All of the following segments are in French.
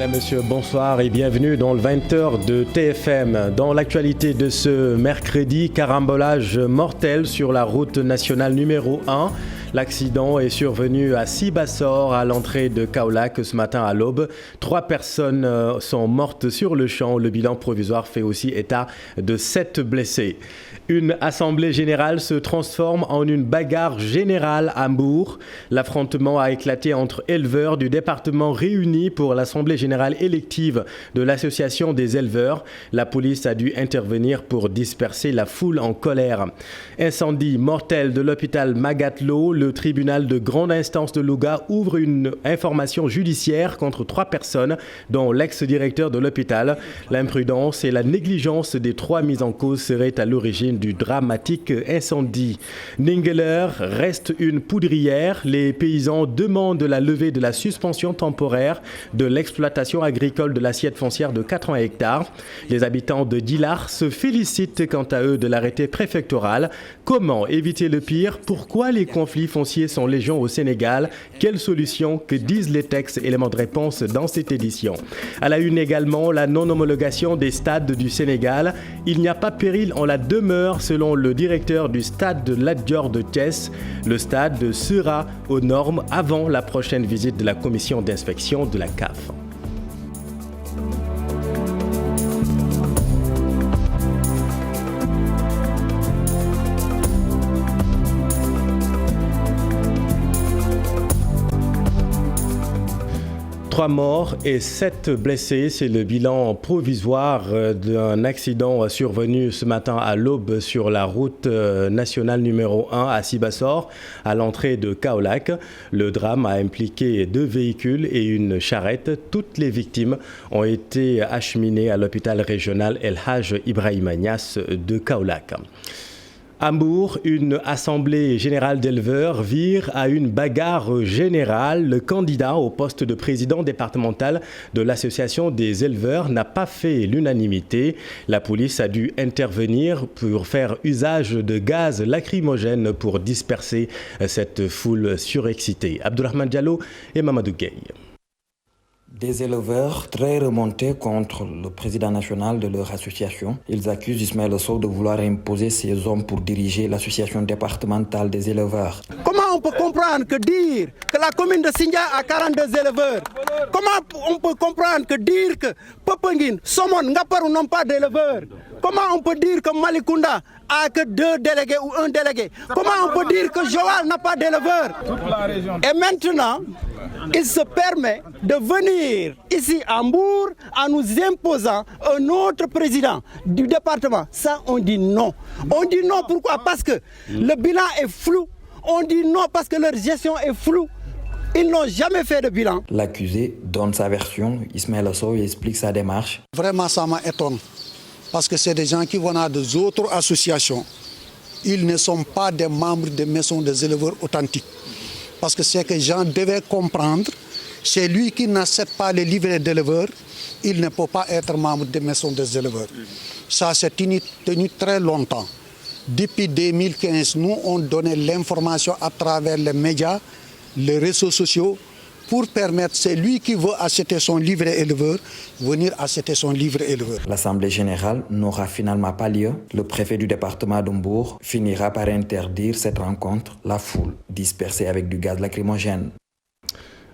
Madame, Monsieur, bonsoir et bienvenue dans le 20h de TFM. Dans l'actualité de ce mercredi, carambolage mortel sur la route nationale numéro 1. L'accident est survenu à Sibassor, à l'entrée de Kaolack ce matin à l'aube. 3 personnes sont mortes sur le champ. Le bilan provisoire fait aussi état de 7 blessés. Une assemblée générale se transforme en une bagarre générale à Mbour. L'affrontement a éclaté entre éleveurs du département réunis pour l'assemblée générale élective de l'association des éleveurs. La police a dû intervenir pour disperser la foule en colère. Incendie mortel de l'hôpital Magatlo. Le tribunal de grande instance de Louga ouvre une information judiciaire contre 3 personnes, dont l'ex-directeur de l'hôpital. L'imprudence et la négligence des 3 mises en cause seraient à l'origine du dramatique incendie. Ningeler reste une poudrière. Les paysans demandent la levée de la suspension temporaire de l'exploitation agricole de l'assiette foncière de 80 hectares. Les habitants de Dilar se félicitent quant à eux de l'arrêté préfectoral. Comment éviter le pire? Pourquoi les conflits fonciers sont légion au Sénégal? Quelle solution? Que disent les textes? Éléments de réponse dans cette édition. À la une également, la non-homologation des stades du Sénégal. Il n'y a pas péril en la demeure selon le directeur du stade de Lat Dior de Thiès. Le stade sera aux normes avant la prochaine visite de la commission d'inspection de la CAF. Trois morts et 7 blessés, c'est le bilan provisoire d'un accident survenu ce matin à l'aube sur la route nationale numéro 1 à Sibassor, à l'entrée de Kaolack. Le drame a impliqué 2 véhicules et une charrette. Toutes les victimes ont été acheminées à l'hôpital régional El Hadj Ibrahima Niass de Kaolack. À Mbour, une assemblée générale d'éleveurs vire à une bagarre générale. Le candidat au poste de président départemental de l'association des éleveurs n'a pas fait l'unanimité. La police a dû intervenir pour faire usage de gaz lacrymogène pour disperser cette foule surexcitée. Abdourahmane Diallo et Mamadou Gueye. Des éleveurs très remontés contre le président national de leur association. Ils accusent Ismaël Sow de vouloir imposer ses hommes pour diriger l'association départementale des éleveurs. Comment on peut comprendre que dire que la commune de Sindia a 42 éleveurs? Comment on peut comprendre que dire que Popengine, Somone, Ngaparou n'ont pas d'éleveurs? Comment on peut dire que Malikounda a que 2 délégués ou 1 délégué? Comment on peut dire que Joal n'a pas d'éleveurs? Et maintenant, il se permet de venir ici à Mbour en nous imposant un autre président du département. Ça, on dit non. On dit non, pourquoi? Parce que le bilan est flou. On dit non parce que leur gestion est floue. Ils n'ont jamais fait de bilan. L'accusé donne sa version. Ismaël Sow explique sa démarche. Vraiment, ça m'étonne. Parce que c'est des gens qui viennent des autres associations. Ils ne sont pas des membres des maisons des éleveurs authentiques. Parce que c'est que les gens devaient comprendre, c'est lui qui n'accepte pas les livrets d'éleveurs, il ne peut pas être membre des maisons des éleveurs. Ça s'est tenu très longtemps. Depuis 2015, nous, on donnait l'information à travers les médias, les réseaux sociaux, pour permettre, c'est lui qui veut acheter son livret éleveur, venir acheter son livret éleveur. L'Assemblée générale n'aura finalement pas lieu. Le préfet du département de Mbour finira par interdire cette rencontre, la foule dispersée avec du gaz lacrymogène.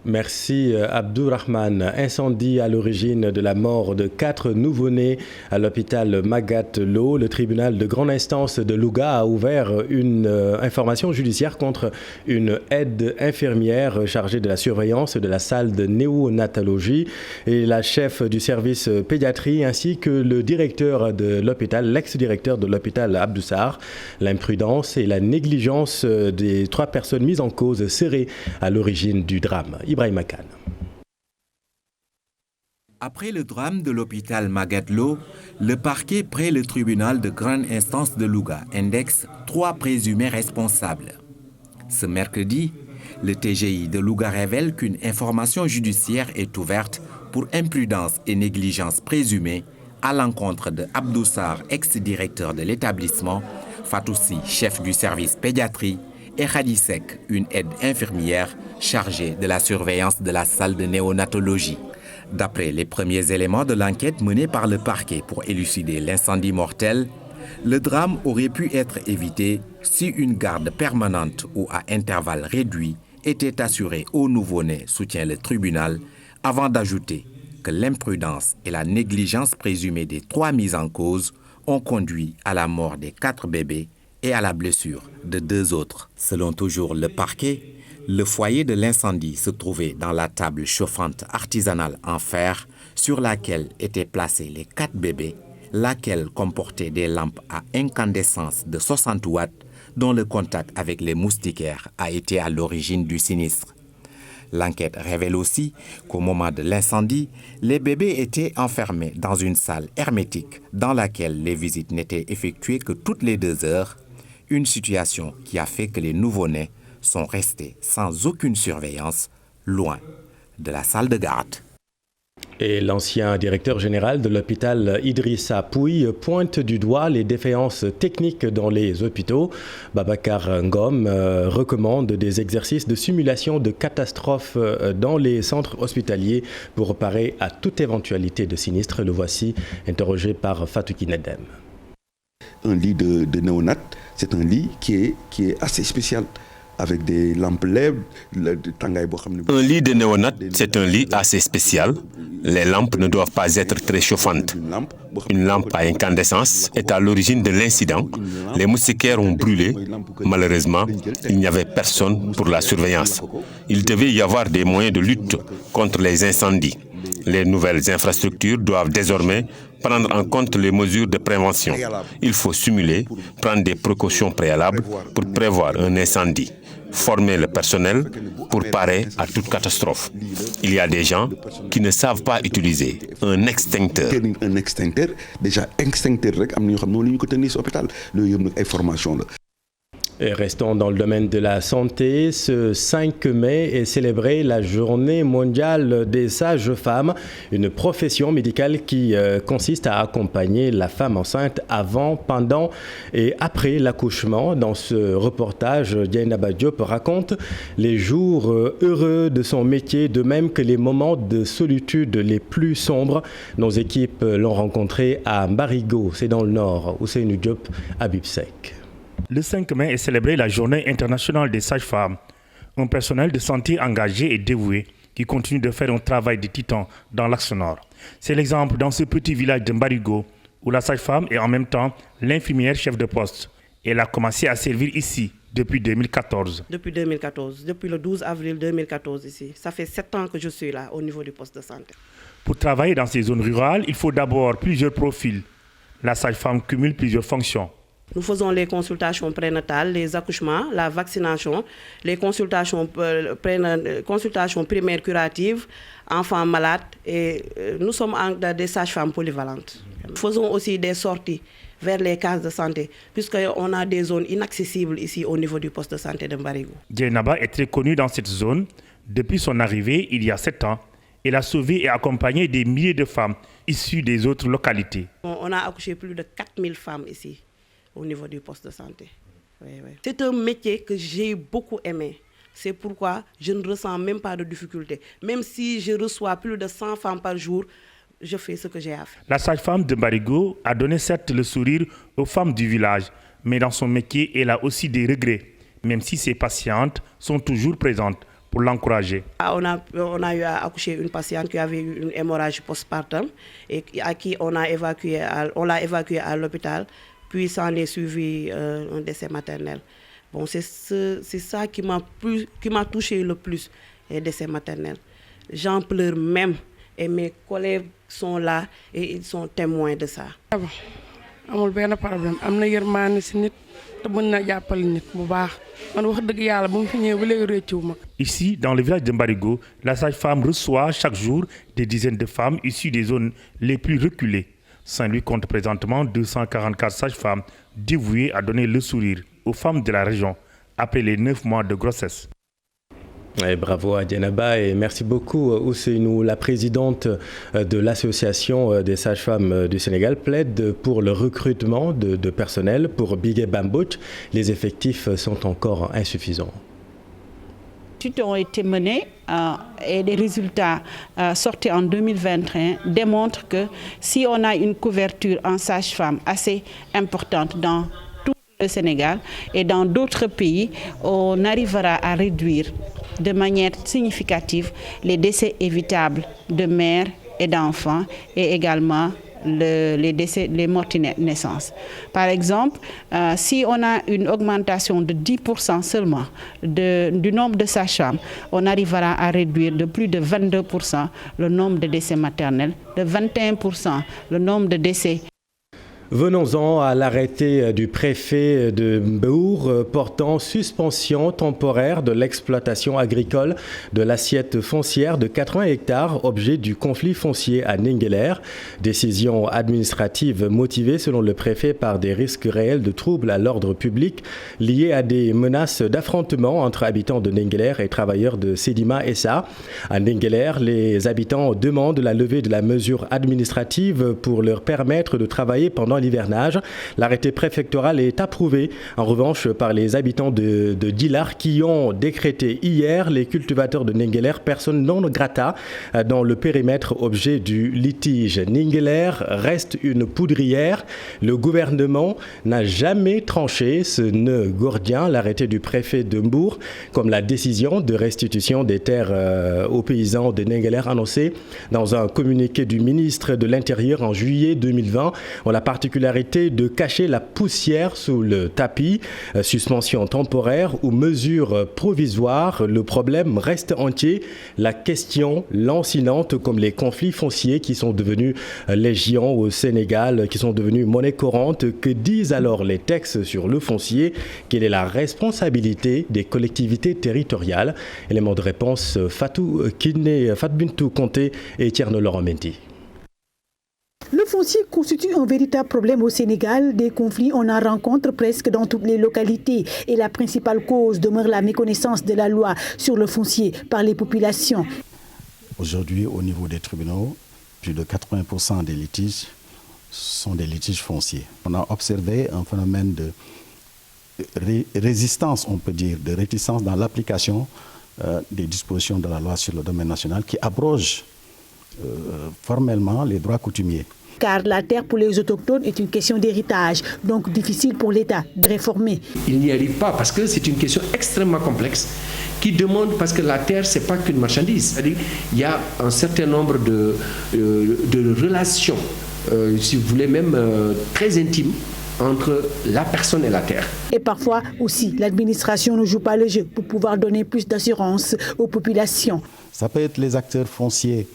Merci Abdourahmane. Incendie à l'origine de la mort de 4 nouveau-nés à l'hôpital Magatlo. Le tribunal de grande instance de Louga a ouvert une information judiciaire contre une aide infirmière chargée de la surveillance de la salle de néonatologie et la chef du service pédiatrie ainsi que le directeur de l'hôpital, l'ex-directeur de l'hôpital Abdoussar. L'imprudence et la négligence des 3 personnes mises en cause seraient à l'origine du drame. Ibrahima Khan. Après le drame de l'hôpital Magatlo, le parquet près le tribunal de grande instance de Louga indexe 3 présumés responsables. Ce mercredi, le TGI de Louga révèle qu'une information judiciaire est ouverte pour imprudence et négligence présumée à l'encontre de Abdoussar, ex-directeur de l'établissement, Fatoussi, chef du service pédiatrie, et Khadisek, une aide infirmière chargée de la surveillance de la salle de néonatologie. D'après les premiers éléments de l'enquête menée par le parquet pour élucider l'incendie mortel, le drame aurait pu être évité si une garde permanente ou à intervalles réduits était assurée aux nouveau-nés, soutient le tribunal, avant d'ajouter que l'imprudence et la négligence présumée des 3 mises en cause ont conduit à la mort des 4 bébés et à la blessure de 2 autres. Selon toujours le parquet, le foyer de l'incendie se trouvait dans la table chauffante artisanale en fer sur laquelle étaient placés les 4 bébés, laquelle comportait des lampes à incandescence de 60 watts dont le contact avec les moustiquaires a été à l'origine du sinistre. L'enquête révèle aussi qu'au moment de l'incendie, les bébés étaient enfermés dans une salle hermétique dans laquelle les visites n'étaient effectuées que toutes les 2 heures, une situation qui a fait que les nouveau-nés sont restés sans aucune surveillance, loin de la salle de garde. Et l'ancien directeur général de l'hôpital Idrissa Pouye pointe du doigt les défaillances techniques dans les hôpitaux. Babacar Ngom recommande des exercices de simulation de catastrophes dans les centres hospitaliers pour parer à toute éventualité de sinistre. Le voici interrogé par Fatou Kinedem. Un lit de néonat, c'est un lit qui est assez spécial, avec des lampes LED. Un lit de néonat, c'est un lit assez spécial. Les lampes ne doivent pas être très chauffantes. Une lampe à incandescence est à l'origine de l'incident. Les moustiquaires ont brûlé. Malheureusement, il n'y avait personne pour la surveillance. Il devait y avoir des moyens de lutte contre les incendies. Les nouvelles infrastructures doivent désormais prendre en compte les mesures de prévention. Il faut simuler, prendre des précautions préalables pour prévoir un incendie, former le personnel pour parer à toute catastrophe. Il y a des gens qui ne savent pas utiliser un extincteur. Un extincteur, déjà extincteur rek am na ñoo xam noonu la ñu ko tenir ci hôpital loolu yëpp nag ay formation la. Et restons dans le domaine de la santé. Ce 5 mai est célébrée la Journée mondiale des sages-femmes, une profession médicale qui consiste à accompagner la femme enceinte avant, pendant et après l'accouchement. Dans ce reportage, Dieynaba Diop raconte les jours heureux de son métier, de même que les moments de solitude les plus sombres. Nos équipes l'ont rencontré à Mbarigo, c'est dans le nord, Ousseynou Diop, Habib Seck. Le 5 mai est célébrée la Journée internationale des sages-femmes, un personnel de santé engagé et dévoué qui continue de faire un travail de titan dans l'axe nord. C'est l'exemple dans ce petit village de Mbarigo où la sage-femme est en même temps l'infirmière chef de poste. Elle a commencé à servir ici depuis 2014. Depuis 2014, depuis le 12 avril 2014 ici. Ça fait 7 ans que je suis là au niveau du poste de santé. Pour travailler dans ces zones rurales, il faut d'abord plusieurs profils. La sage-femme cumule plusieurs fonctions. Nous faisons les consultations prénatales, les accouchements, la vaccination, les consultations primaires curatives, enfants malades et nous sommes des sages-femmes polyvalentes. Nous faisons aussi des sorties vers les cases de santé puisqu'on a des zones inaccessibles ici au niveau du poste de santé de Mbarigo. Dieynaba est très connue dans cette zone. Depuis son arrivée, il y a 7 ans, elle a sauvé et accompagné des milliers de femmes issues des autres localités. On a accouché plus de 4000 femmes ici au niveau du poste de santé. Oui. C'est un métier que j'ai beaucoup aimé. C'est pourquoi je ne ressens même pas de difficulté. Même si je reçois plus de 100 femmes par jour, je fais ce que j'ai à faire. La sage-femme de Mbarigo a donné certes le sourire aux femmes du village, mais dans son métier, elle a aussi des regrets, même si ses patientes sont toujours présentes pour l'encourager. On a eu à accoucher une patiente qui avait eu une hémorragie postpartum et à qui on l'a évacuée à l'hôpital. Puis s'en est suivi un décès maternel. Bon, c'est ça qui m'a touché le plus, les décès maternels. J'en pleure même et mes collègues sont là et ils sont témoins de ça. amul benn problème am na yërmande si nit te mën na jàppale nit bu baax man wax dëgg yàlla bu mu fi ñëwee ba léegi réccu ma. Ici, dans le village de Mbarigo, la sage-femme reçoit chaque jour des dizaines de femmes issues des zones les plus reculées. Saint-Louis compte présentement 244 sages-femmes dévouées à donner le sourire aux femmes de la région après les 9 mois de grossesse. Et bravo à Dieynaba et merci beaucoup Ousseynou. La présidente de l'association des sages-femmes du Sénégal plaide pour le recrutement de personnel pour Bigué Bambodj. Les effectifs sont encore insuffisants. études ont été menées et les résultats sortis en 2021 démontrent que si on a une couverture en sage-femme assez importante dans tout le Sénégal et dans d'autres pays, on arrivera à réduire de manière significative les décès évitables de mères et d'enfants et également les morts de naissance. Par exemple, si on a une augmentation de 10% seulement du nombre de sages-femmes, on arrivera à réduire de plus de 22% le nombre de décès maternels, de 21% le nombre de décès. Venons-en à l'arrêté du préfet de Mbour portant suspension temporaire de l'exploitation agricole de l'assiette foncière de 80 hectares, objet du conflit foncier à Ninguélé. Décision administrative motivée selon le préfet par des risques réels de troubles à l'ordre public liés à des menaces d'affrontement entre habitants de Ninguélé et travailleurs de Sedima SA. À Ninguélé, les habitants demandent la levée de la mesure administrative pour leur permettre de travailler pendant l'hivernage. L'arrêté préfectoral est approuvé en revanche par les habitants de Dilar qui ont décrété hier les cultivateurs de Ninguélé personnes non grata dans le périmètre objet du litige. Ninguélé reste une poudrière. Le gouvernement n'a jamais tranché ce nœud gordien, l'arrêté du préfet de Mbour, comme la décision de restitution des terres aux paysans de Ninguélé annoncée dans un communiqué du ministre de l'Intérieur en juillet 2020. On a particularité de cacher la poussière sous le tapis, suspension temporaire ou mesure provisoire. Le problème reste entier. La question lancinante comme les conflits fonciers qui sont devenus légion au Sénégal, qui sont devenus monnaie courante. Que disent alors les textes sur le foncier? Quelle est la responsabilité des collectivités territoriales? Élément de réponse, Fatou Bintou Conté et Tierno Laurent Mendy. Le foncier constitue un véritable problème au Sénégal. Des conflits, on en rencontre presque dans toutes les localités. Et la principale cause demeure la méconnaissance de la loi sur le foncier par les populations. Aujourd'hui, au niveau des tribunaux, plus de 80% des litiges sont des litiges fonciers. On a observé un phénomène de résistance, on peut dire, de réticence dans l'application des dispositions de la loi sur le domaine national qui abroge formellement les droits coutumiers. Car la terre pour les autochtones est une question d'héritage, donc difficile pour l'État de réformer. Il n'y arrive pas parce que c'est une question extrêmement complexe qui demande, parce que la terre, ce n'est pas qu'une marchandise. C'est-à-dire il y a un certain nombre de relations, si vous voulez même très intimes, entre la personne et la terre. Et parfois aussi, l'administration ne joue pas le jeu pour pouvoir donner plus d'assurance aux populations. Ça peut être les acteurs fonciers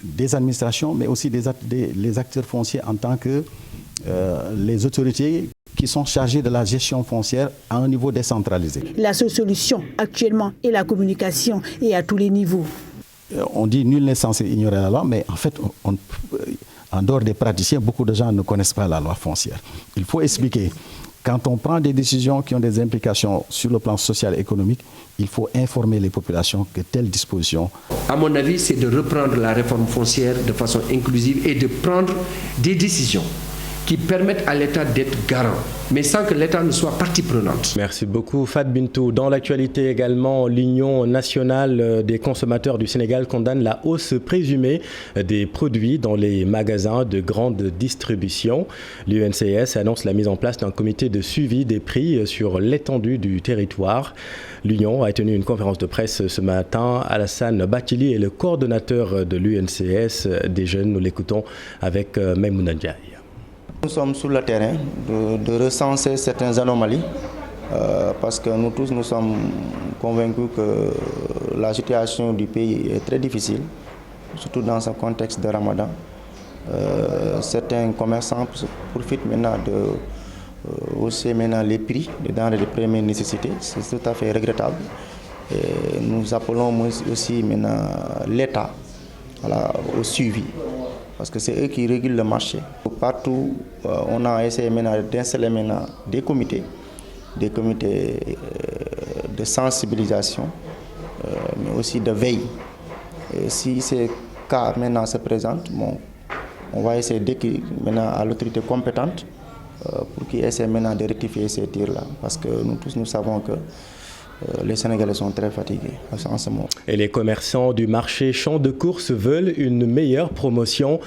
des administrations, mais aussi les acteurs fonciers en tant que les autorités qui sont chargées de la gestion foncière à un niveau décentralisé. La seule solution actuellement est la communication et à tous les niveaux. On dit nul n'est censé ignorer la loi, mais en fait, en dehors des praticiens, beaucoup de gens ne connaissent pas la loi foncière. Il faut expliquer. Quand on prend des décisions qui ont des implications sur le plan social et économique, il faut informer les populations que telle disposition... À mon avis, c'est de reprendre la réforme foncière de façon inclusive et de prendre des décisions qui permettent à l'État d'être garant, mais sans que l'État ne soit partie prenante. Merci beaucoup, Fat Bintou. Dans l'actualité également, l'Union nationale des consommateurs du Sénégal condamne la hausse présumée des produits dans les magasins de grande distribution. L'UNCS annonce la mise en place d'un comité de suivi des prix sur l'étendue du territoire. L'Union a tenu une conférence de presse ce matin. Alassane Bathily est le coordonnateur de l'UNCS des jeunes. Nous l'écoutons avec Maïmouna Ndiaye. Nous sommes sur le terrain de recenser certaines anomalies parce que nous tous nous sommes convaincus que la situation du pays est très difficile, surtout dans ce contexte de Ramadan. Certains commerçants profitent maintenant de hausser les prix des denrées de première nécessité. C'est tout à fait regrettable. Et nous appelons aussi maintenant l'État au suivi, parce que c'est eux qui régulent le marché. Partout, on a essayé d'installer des comités de sensibilisation, mais aussi de veille. Et si ces cas maintenant se présentent, on va essayer d'écrire maintenant à l'autorité compétente pour qu'ils essaient maintenant de rectifier ces tirs-là. Parce que nous tous, nous savons que les Sénégalais sont très fatigués en ce moment. Et les commerçants du marché champ de course veulent une meilleure promotion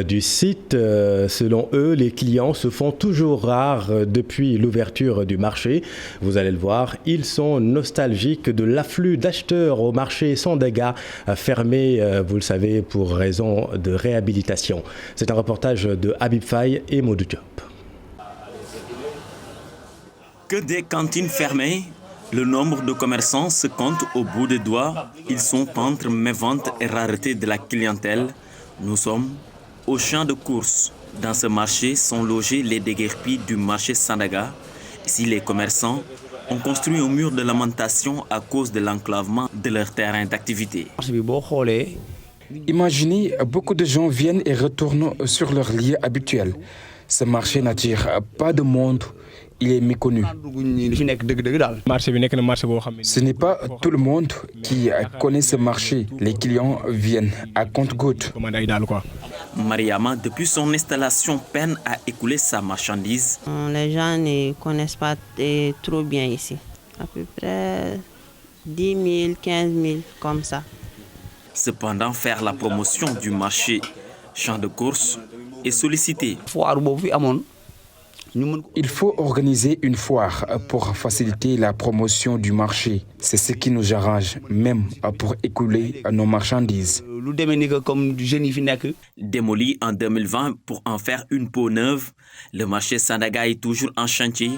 du site. Selon eux, les clients se font toujours rares depuis l'ouverture du marché. Vous allez le voir, ils sont nostalgiques de l'afflux d'acheteurs au marché Sandaga, fermé, vous le savez, pour raison de réhabilitation. C'est un reportage de Habib Faye et Modou Diop. Que des cantines fermées, le nombre de commerçants se compte au bout des doigts. Ils sont entre mévente et rareté de la clientèle. Nous sommes au champ de course. Dans ce marché sont logés les déguerpis du marché Sandaga. Ici, les commerçants ont construit un mur de lamentation à cause de l'enclavement de leur terrain d'activité. Imaginez, beaucoup de gens viennent et retournent sur leur lieu habituel. Ce marché n'attire pas de monde. Il est méconnu. Ce n'est pas tout le monde qui connaît ce marché. Les clients viennent à compte-gouttes. Mariama, depuis son installation, peine à écouler sa marchandise. Les gens ne connaissent pas trop bien ici. À peu près 10 000, 15 000, comme ça. Cependant, faire la promotion du marché champ de course est sollicité. Il faut organiser une foire pour faciliter la promotion du marché. C'est ce qui nous arrange, même pour écouler nos marchandises. Démoli en 2020 pour en faire une peau neuve, le marché Sandaga est toujours en chantier.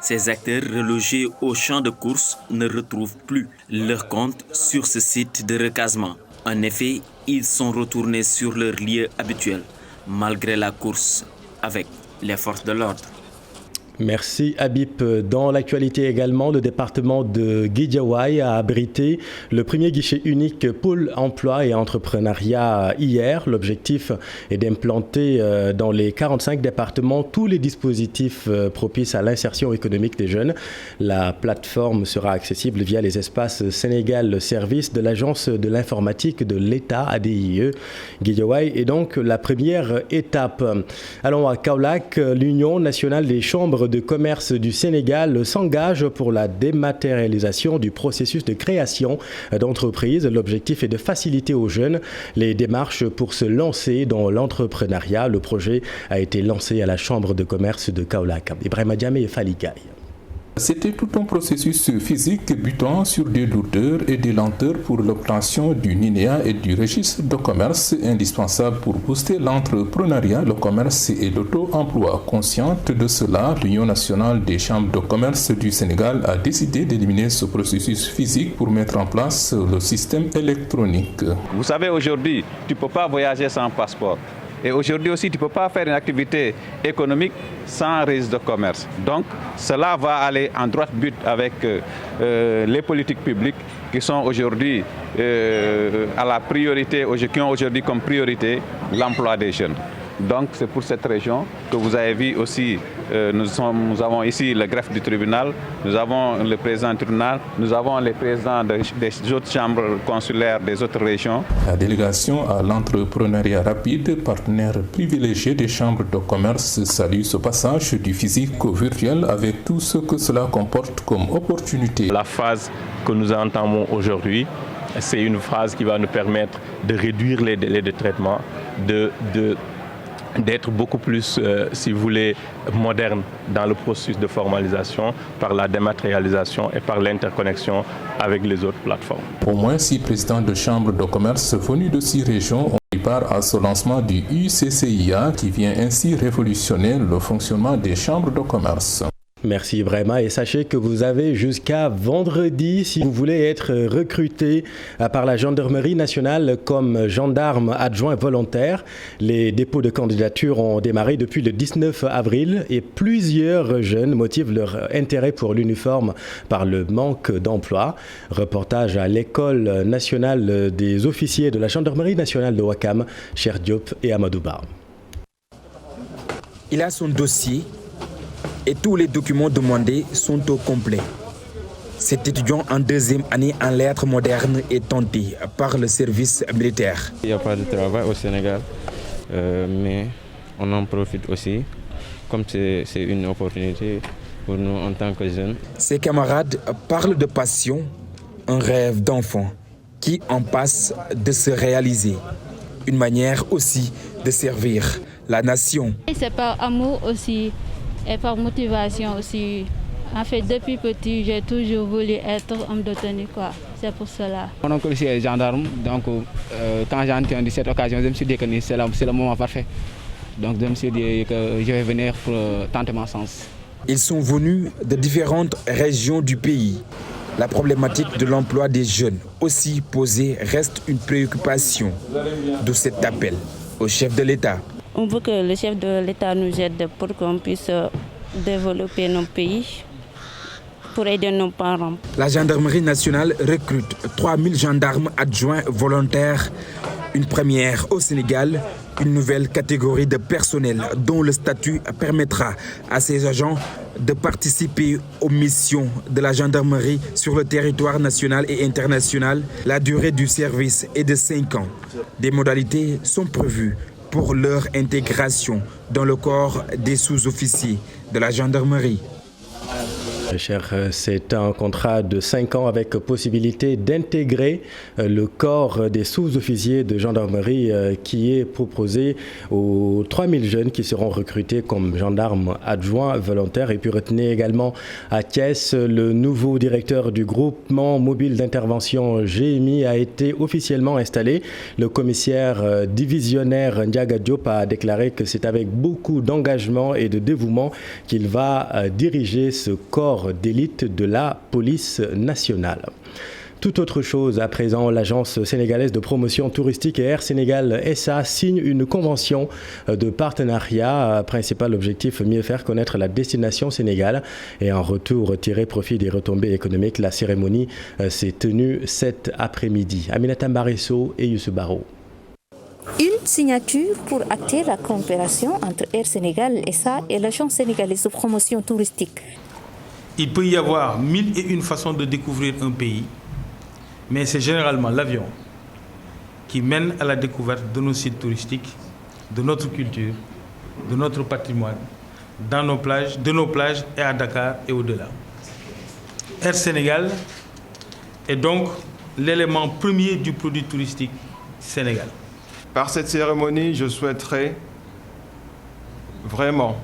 Ces acteurs relogés au champ de course ne retrouvent plus leur compte sur ce site de recasement. En effet, ils sont retournés sur leur lieu habituel, malgré la course avec les forces de l'ordre. Merci Habib. Dans l'actualité également, le département de Guédiawaye a abrité le premier guichet unique Pôle emploi et entrepreneuriat hier. L'objectif est d'implanter dans les 45 départements tous les dispositifs propices à l'insertion économique des jeunes. La plateforme sera accessible via les espaces Sénégal Service de l'Agence de l'informatique de l'État, ADIE. Guédiawaye est donc la première étape. Allons à Kaolack. L'Union nationale des chambres de commerce du Sénégal s'engage pour la dématérialisation du processus de création d'entreprises. L'objectif est de faciliter aux jeunes les démarches pour se lancer dans l'entrepreneuriat. Le projet a été lancé à la Chambre de commerce de Kaolack. Ibrahima Diamé et Faligaï. C'était tout un processus physique butant sur des lourdeurs et des lenteurs pour l'obtention du NINEA et du registre de commerce indispensable pour booster l'entrepreneuriat, le commerce et l'auto-emploi. Consciente de cela, l'Union nationale des chambres de commerce du Sénégal a décidé d'éliminer ce processus physique pour mettre en place le système électronique. Vous savez, aujourd'hui, tu ne peux pas voyager sans passeport. Et aujourd'hui aussi, tu ne peux pas faire une activité économique sans registre de commerce. Donc, cela va aller en droite but avec les politiques publiques qui sont aujourd'hui à la priorité, qui ont aujourd'hui comme priorité l'emploi des jeunes. Donc, c'est pour cette région que vous avez vu aussi, nous avons ici le greffe du tribunal, nous avons le président du tribunal, nous avons les présidents des autres chambres consulaires des autres régions. La délégation à l'entrepreneuriat rapide, partenaire privilégié des chambres de commerce, salue ce passage du physique au virtuel avec tout ce que cela comporte comme opportunité. La phase que nous entamons aujourd'hui, c'est une phase qui va nous permettre de réduire les délais de traitement, d'être beaucoup plus, si vous voulez, moderne dans le processus de formalisation par la dématérialisation et par l'interconnexion avec les autres plateformes. Au moins 6 présidents de chambres de commerce venus de 6 régions ont pris part à ce lancement du UCCIA qui vient ainsi révolutionner le fonctionnement des chambres de commerce. Merci Ibrahima et sachez que vous avez jusqu'à vendredi si vous voulez être recruté par la gendarmerie nationale comme gendarme adjoint volontaire. Les dépôts de candidature ont démarré depuis le 19 avril et plusieurs jeunes motivent leur intérêt pour l'uniforme par le manque d'emploi. Reportage à l'école nationale des officiers de la gendarmerie nationale de Ouakam, Cheikh Diop et Amadou Ba. Il a son dossier et tous les documents demandés sont au complet. Cet étudiant en deuxième année en lettres modernes est tenté par le service militaire. Il n'y a pas de travail au Sénégal, mais on en profite aussi. Comme c'est une opportunité, pour nous en tant que jeunes. Ses camarades parlent de passion, un rêve d'enfant qui en passe de se réaliser. Une manière aussi de servir la nation. C'est par amour aussi et par motivation aussi. En fait, depuis petit, j'ai toujours voulu être homme de tenue, quoi. C'est pour cela. Mon oncle aussi est gendarme, donc quand j'ai entendu cette occasion, je me suis dit que c'est le moment parfait. Donc je me suis dit que je vais venir pour tenter ma chance. Ils sont venus de différentes régions du pays. La problématique de l'emploi des jeunes, aussi posée, reste une préoccupation. D'où cet appel au chef de l'État. On veut que le chef de l'État nous aide pour qu'on puisse développer nos pays, pour aider nos parents. La gendarmerie nationale recrute 3000 gendarmes adjoints volontaires. Une première au Sénégal, une nouvelle catégorie de personnel dont le statut permettra à ces agents de participer aux missions de la gendarmerie sur le territoire national et international. La durée du service est de 5 ans. Des modalités sont prévues pour leur intégration dans le corps des sous-officiers de la gendarmerie. C'est un contrat de 5 ans avec possibilité d'intégrer le corps des sous-officiers de gendarmerie qui est proposé aux 3000 jeunes qui seront recrutés comme gendarmes adjoints volontaires. Et puis retenez également à Thiès, le nouveau directeur du groupement mobile d'intervention GMI a été officiellement installé. Le commissaire divisionnaire Ndiaga Diop a déclaré que c'est avec beaucoup d'engagement et de dévouement qu'il va diriger ce corps d'élite de la police nationale. Tout autre chose à présent, l'agence sénégalaise de promotion touristique et Air Sénégal SA signe une convention de partenariat. Principal objectif, mieux faire connaître la destination Sénégal et en retour tirer profit des retombées économiques. La cérémonie s'est tenue cet après-midi. Aminata Mbaresso et Youssou Baro. Une signature pour acter la coopération entre Air Sénégal SA et l'agence sénégalaise de promotion touristique. Il peut y avoir 1001 façons de découvrir un pays, mais c'est généralement l'avion qui mène à la découverte de nos sites touristiques, de notre culture, de notre patrimoine, de nos plages et à Dakar et au-delà. Air Sénégal est donc l'élément premier du produit touristique sénégal. Par cette cérémonie, je souhaiterais vraiment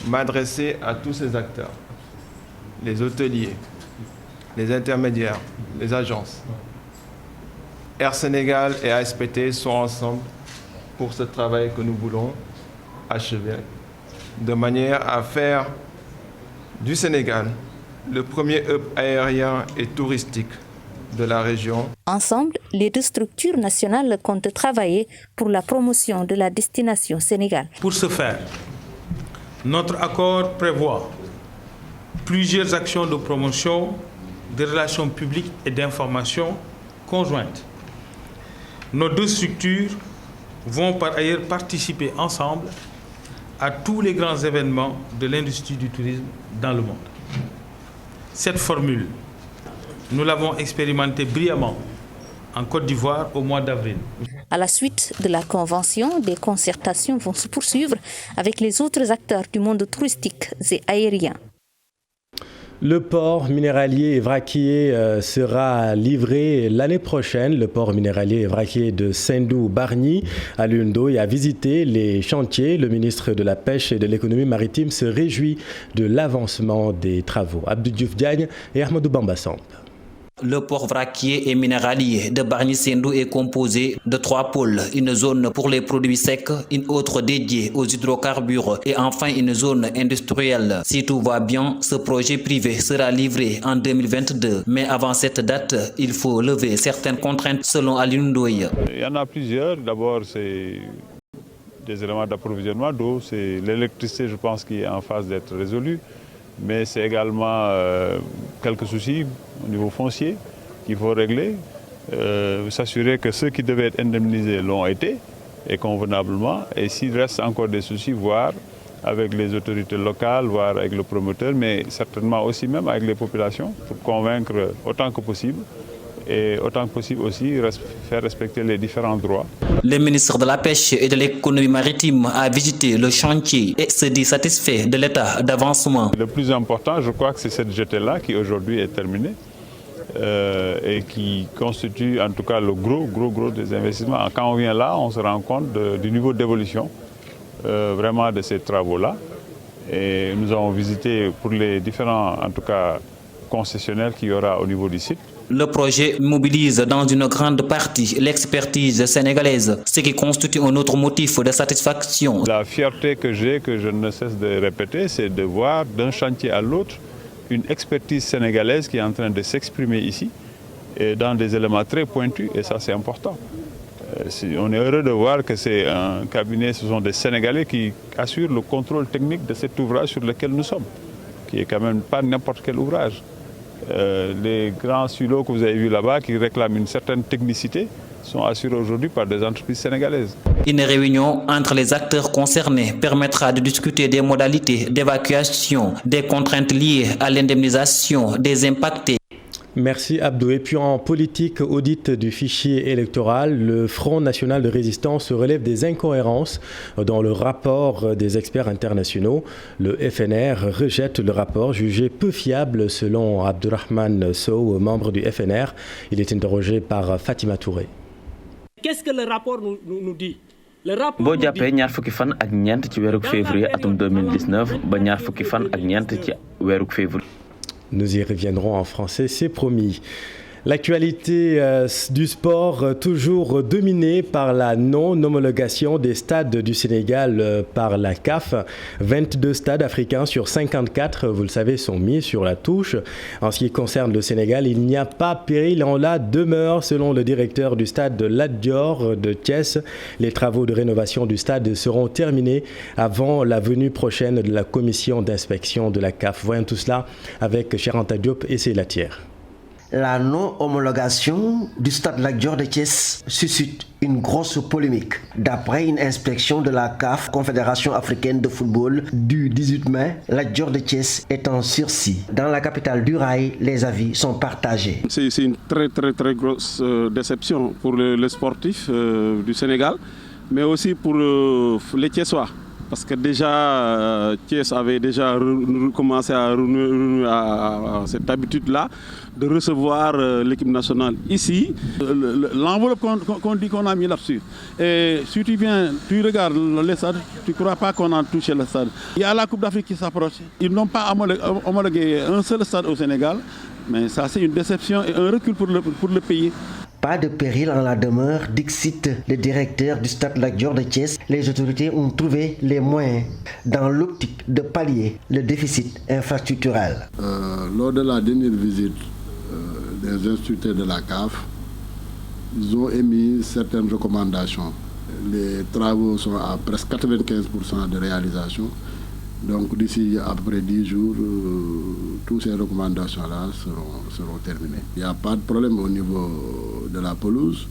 m'adresser à tous ces acteurs. Les hôteliers, les intermédiaires, les agences. Air Sénégal et ASPT sont ensemble pour ce travail que nous voulons achever, de manière à faire du Sénégal le premier hub aérien et touristique de la région. Ensemble, les deux structures nationales comptent travailler pour la promotion de la destination Sénégal. Pour ce faire, notre accord prévoit plusieurs actions de promotion, de relations publiques et d'information conjointes. Nos deux structures vont par ailleurs participer ensemble à tous les grands événements de l'industrie du tourisme dans le monde. Cette formule, nous l'avons expérimentée brillamment en Côte d'Ivoire au mois d'avril. À la suite de la convention, des concertations vont se poursuivre avec les autres acteurs du monde touristique et aérien. Le port minéralier et vraquier sera livré l'année prochaine. Le port minéralier et vraquier de Sendou-Bargny à Ndoye a visité les chantiers. Le ministre de la Pêche et de l'Économie maritime se réjouit de l'avancement des travaux. Abdou Diouf Diagne et Ahmadou Bamba Samb. Le port vraquier et minéralier de Bargny-Sendou est composé de 3 pôles. Une zone pour les produits secs, une autre dédiée aux hydrocarbures et enfin une zone industrielle. Si tout va bien, ce projet privé sera livré en 2022. Mais avant cette date, il faut lever certaines contraintes selon Alioune Ndoye. Il y en a plusieurs. D'abord, c'est des éléments d'approvisionnement d'eau. C'est l'électricité, je pense, qui est en phase d'être résolue. Mais c'est également quelques soucis au niveau foncier qu'il faut régler, s'assurer que ceux qui devaient être indemnisés l'ont été, et convenablement, et s'il reste encore des soucis, voir avec les autorités locales, voir avec le promoteur, mais certainement aussi même avec les populations, pour convaincre autant que possible et autant que possible aussi faire respecter les différents droits. Le ministre de la Pêche et de l'Économie maritime a visité le chantier et se dit satisfait de l'état d'avancement. Le plus important, je crois que c'est cette jetée-là qui aujourd'hui est terminée et qui constitue en tout cas le gros des investissements. Quand on vient là, on se rend compte du niveau d'évolution vraiment de ces travaux-là. Et nous avons visité pour les différents, en tout cas, concessionnaires qu'il y aura au niveau du site. Le projet mobilise dans une grande partie l'expertise sénégalaise, ce qui constitue un autre motif de satisfaction. La fierté que j'ai, que je ne cesse de répéter, c'est de voir d'un chantier à l'autre une expertise sénégalaise qui est en train de s'exprimer ici, et dans des éléments très pointus, et ça c'est important. On est heureux de voir que c'est un cabinet, ce sont des Sénégalais qui assurent le contrôle technique de cet ouvrage sur lequel nous sommes, qui est quand même pas n'importe quel ouvrage. Les grands silos que vous avez vus là-bas, qui réclament une certaine technicité, sont assurés aujourd'hui par des entreprises sénégalaises. Une réunion entre les acteurs concernés permettra de discuter des modalités d'évacuation, des contraintes liées à l'indemnisation des impactés. Merci Abdou. Et puis en politique, audit du fichier électoral, le Front national de résistance relève des incohérences dans le rapport des experts internationaux. Le FNR rejette le rapport jugé peu fiable selon Abdourahmane Sow, membre du FNR. Il est interrogé par Fatima Touré. Qu'est-ce que le rapport nous dit? boo jàppee ñaar fukki fan ak ñeent ci weeruk février atum 2019 ba ñaar fukki fan ak ñeent ci weeruk février. Nous y reviendrons en français, c'est promis. L'actualité du sport toujours dominée par la non-homologation des stades du Sénégal par la CAF. 22 stades africains sur 54, vous le savez, sont mis sur la touche. En ce qui concerne le Sénégal, il n'y a pas péril en la demeure, selon le directeur du stade de Lat Dior de Thiès. Les travaux de rénovation du stade seront terminés avant la venue prochaine de la commission d'inspection de la CAF. Voyons tout cela avec Cheranta Diop et Céla Thiers. La non-homologation du stade Lat Dior de Thiès suscite une grosse polémique. D'après une inspection de la CAF, Confédération africaine de football, du 18 mai, Lat Dior de Thiès est en sursis. Dans la capitale du rail, les avis sont partagés. C'est une très grosse déception pour les sportifs du Sénégal, mais aussi pour les Thiessois. Parce que déjà, Thiès avait déjà commencé à cette habitude-là de recevoir l'équipe nationale ici. L'enveloppe qu'on dit qu'on a mis là-dessus. Et si tu viens, tu regardes le stade, tu ne crois pas qu'on a touché le stade. Il y a la Coupe d'Afrique qui s'approche. Ils n'ont pas homologué un seul stade au Sénégal. Mais ça, c'est une déception et un recul pour le pays. Pas de péril en la demeure, dixit le directeur du stade Lat Dior de Thiès. Les autorités ont trouvé les moyens dans l'optique de pallier le déficit infrastructurel. Lors de la dernière visite des instructeurs de la CAF, ils ont émis certaines recommandations. Les travaux sont à presque 95% de réalisation. Donc d'ici à peu près 10 jours, toutes ces recommandations-là seront terminées. Il n'y a pas de problème au niveau de la pelouse,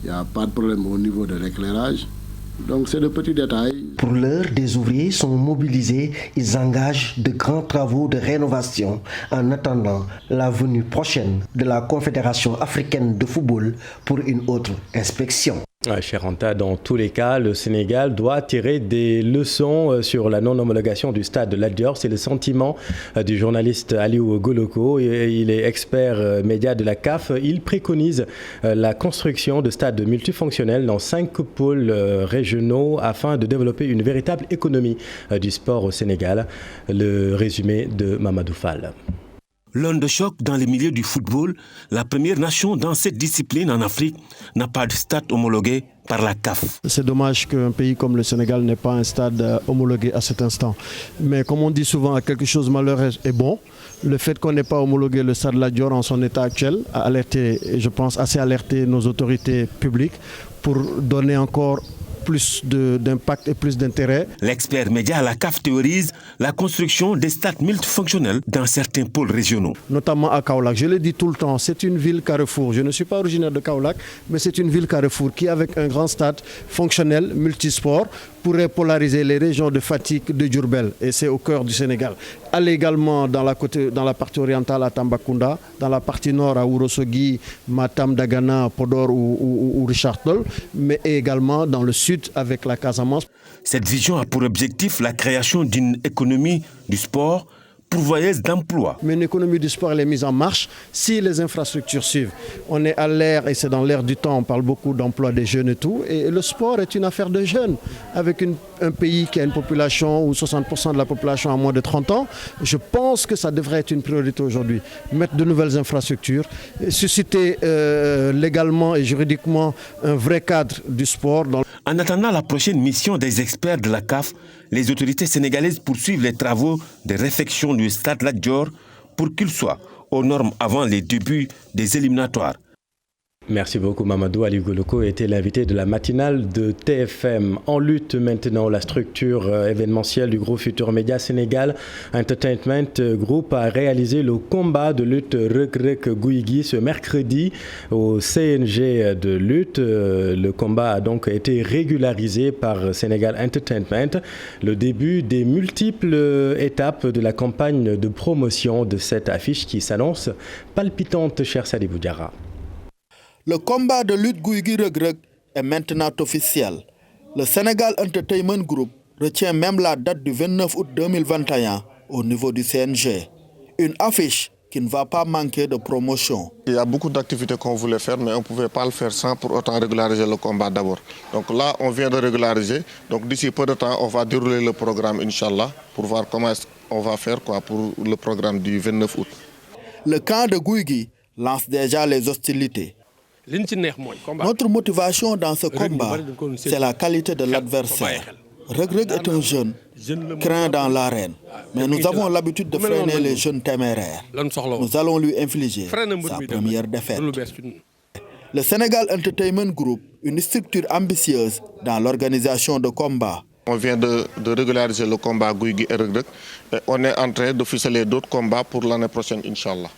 il n'y a pas de problème au niveau de l'éclairage. Donc c'est de petits détails. Pour l'heure, des ouvriers sont mobilisés. Ils engagent de grands travaux de rénovation en attendant la venue prochaine de la Confédération africaine de football pour une autre inspection. Cher Anta, dans tous les cas, le Sénégal doit tirer des leçons sur la non-homologation du stade de Lat Dior. C'est le sentiment du journaliste Aliou Goloko. Il est expert média de la CAF. Il préconise la construction de stades multifonctionnels dans 5 pôles régionaux afin de développer une véritable économie du sport au Sénégal. Le résumé de Mamadou Fall. L'onde de choc dans le milieu du football, la première nation dans cette discipline en Afrique n'a pas de stade homologué par la CAF. C'est dommage qu'un pays comme le Sénégal n'ait pas un stade homologué à cet instant. Mais comme on dit souvent, quelque chose de malheureux est bon. Le fait qu'on n'ait pas homologué le stade Lat Dior en son état actuel a alerté, et je pense assez alerté nos autorités publiques pour donner encore plus d'impact et plus d'intérêt. L'expert média à la CAF théorise la construction des stades multifonctionnels dans certains pôles régionaux. Notamment à Kaolack. Je le dis tout le temps, c'est une ville carrefour. Je ne suis pas originaire de Kaolack, mais c'est une ville carrefour qui, avec un grand stade fonctionnel, multisport, pourrait polariser les régions de Fatick, de Diourbel. Et c'est au cœur du Sénégal. aller également dans la partie orientale à Tambacounda, dans la partie nord à Ourossogui, Matam, Dagana, Podor ou Richard Toll, mais également dans le sud avec la Casamance. Cette vision a pour objectif la création d'une économie du sport pourvoyeuse d'emplois. Mais une économie du sport elle est mise en marche si les infrastructures suivent. On est à l'ère, et c'est dans l'ère du temps, on parle beaucoup d'emploi des jeunes et tout, et le sport est une affaire de jeunes. Avec un pays qui a une population où 60% de la population a moins de 30 ans, je pense que ça devrait être une priorité aujourd'hui. Mettre de nouvelles infrastructures, susciter légalement et juridiquement un vrai cadre du sport. En attendant la prochaine mission des experts de la CAF, les autorités sénégalaises poursuivent les travaux de réfection du stade Lat Dior pour qu'il soit aux normes avant les débuts des éliminatoires. Merci beaucoup Mamadou. Ali Goloko était l'invité de la matinale de TFM. En lutte maintenant, la structure événementielle du groupe Futur Média Sénégal Entertainment Group a réalisé le combat de lutte Reug Reug Gouye Gui ce mercredi au CNG de lutte. Le combat a donc été régularisé par Sénégal Entertainment. Le début des multiples étapes de la campagne de promotion de cette affiche qui s'annonce palpitante, cher Sadibou Diarra. Le combat de lutte Gouye Gui Reug Reug est maintenant officiel. Le Sénégal Entertainment Group retient même la date du 29 août 2021 au niveau du CNG. Une affiche qui ne va pas manquer de promotion. Il y a beaucoup d'activités qu'on voulait faire, mais on ne pouvait pas le faire sans pour autant régulariser le combat d'abord. Donc là, on vient de régulariser. Donc d'ici peu de temps, on va dérouler le programme, Inch'Allah, pour voir comment on va faire pour le programme du 29 août. Le camp de Gouye Gui lance déjà les hostilités. Notre motivation dans ce combat, c'est la qualité de l'adversaire. Reug Reug est un jeune, craint dans l'arène, mais nous avons l'habitude de freiner les jeunes téméraires. Nous allons lui infliger sa première défaite. Le Sénégal Entertainment Group, une structure ambitieuse dans l'organisation de combats. On vient de régulariser le combat Gouye Gui et Reug Reug et on est en train de ficeler d'autres combats pour l'année prochaine, Inch'Allah.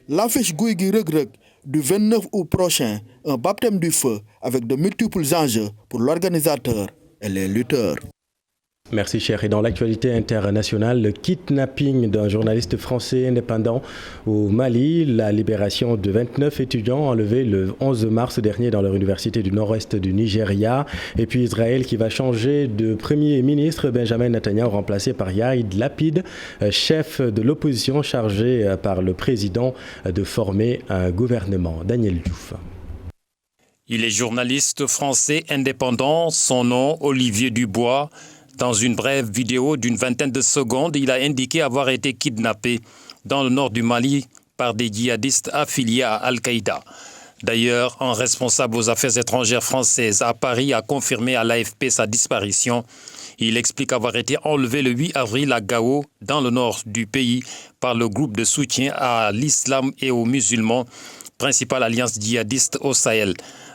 L'affiche Gouye Gui Reug Reug du 29 août prochain, un baptême du feu avec de multiples enjeux pour l'organisateur et les lutteurs. Merci cher. Et dans l'actualité internationale, le kidnapping d'un journaliste français indépendant au Mali, la libération de 29 étudiants enlevés le 11 mars dernier dans leur université du nord-ouest du Nigeria, et puis Israël qui va changer de Premier ministre, Benjamin Netanyahu remplacé par Yair Lapid, chef de l'opposition chargé par le président de former un gouvernement. Daniel Diouf. Il est journaliste français indépendant, son nom Olivier Dubois. Dans une brève vidéo d'une vingtaine de secondes, il a indiqué avoir été kidnappé dans le nord du Mali par des djihadistes affiliés à Al-Qaïda. D'ailleurs, un responsable aux affaires étrangères françaises à Paris a confirmé à l'AFP sa disparition. Il explique avoir été enlevé le 8 avril à Gao, dans le nord du pays, par le groupe de soutien à l'islam et aux musulmans, principale alliance djihadiste au Sahel.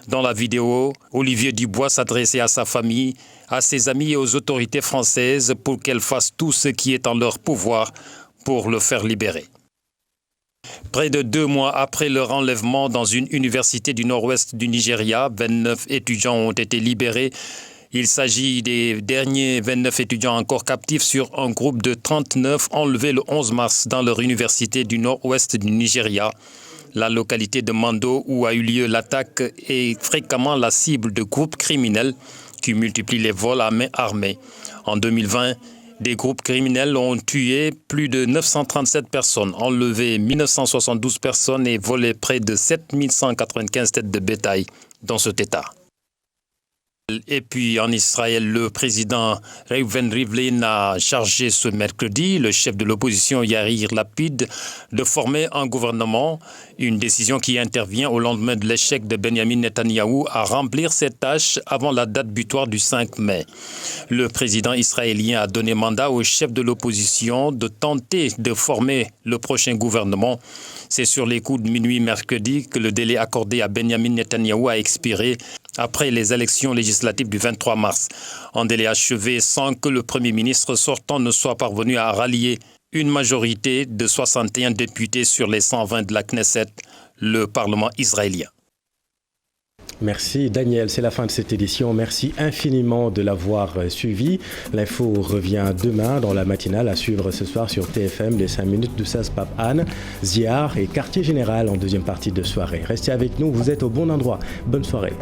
Dans la vidéo, Olivier Dubois s'adressait à sa famille, à ses amis et aux autorités françaises pour qu'elles fassent tout ce qui est en leur pouvoir pour le faire libérer. Près de 2 mois après leur enlèvement dans une université du nord-ouest du Nigeria, 29 étudiants ont été libérés. Il s'agit des derniers 29 étudiants encore captifs sur un groupe de 39 enlevés le 11 mars dans leur université du nord-ouest du Nigeria. La localité de Mando, où a eu lieu l'attaque, est fréquemment la cible de groupes criminels qui multiplient les vols à main armée. En 2020, des groupes criminels ont tué plus de 937 personnes, enlevé 1972 personnes et volé près de 7195 têtes de bétail dans cet État. Et puis en Israël, le président Reuven Rivlin a chargé ce mercredi le chef de l'opposition Yair Lapid de former un gouvernement, une décision qui intervient au lendemain de l'échec de Benjamin Netanyahou à remplir cette tâche avant la date butoir du 5 mai. Le président israélien a donné mandat au chef de l'opposition de tenter de former le prochain gouvernement. C'est sur les coups de minuit mercredi que le délai accordé à Benjamin Netanyahou a expiré après les élections législatives du 23 mars. Un délai achevé sans que le Premier ministre sortant ne soit parvenu à rallier une majorité de 61 députés sur les 120 de la Knesset, le Parlement israélien. Merci Daniel, c'est la fin de cette édition. Merci infiniment de l'avoir suivi. L'info revient demain dans la matinale, à suivre ce soir sur TFM, les 5 minutes de Sas Pape Anne, Ziar et Quartier Général en deuxième partie de soirée. Restez avec nous, vous êtes au bon endroit. Bonne soirée.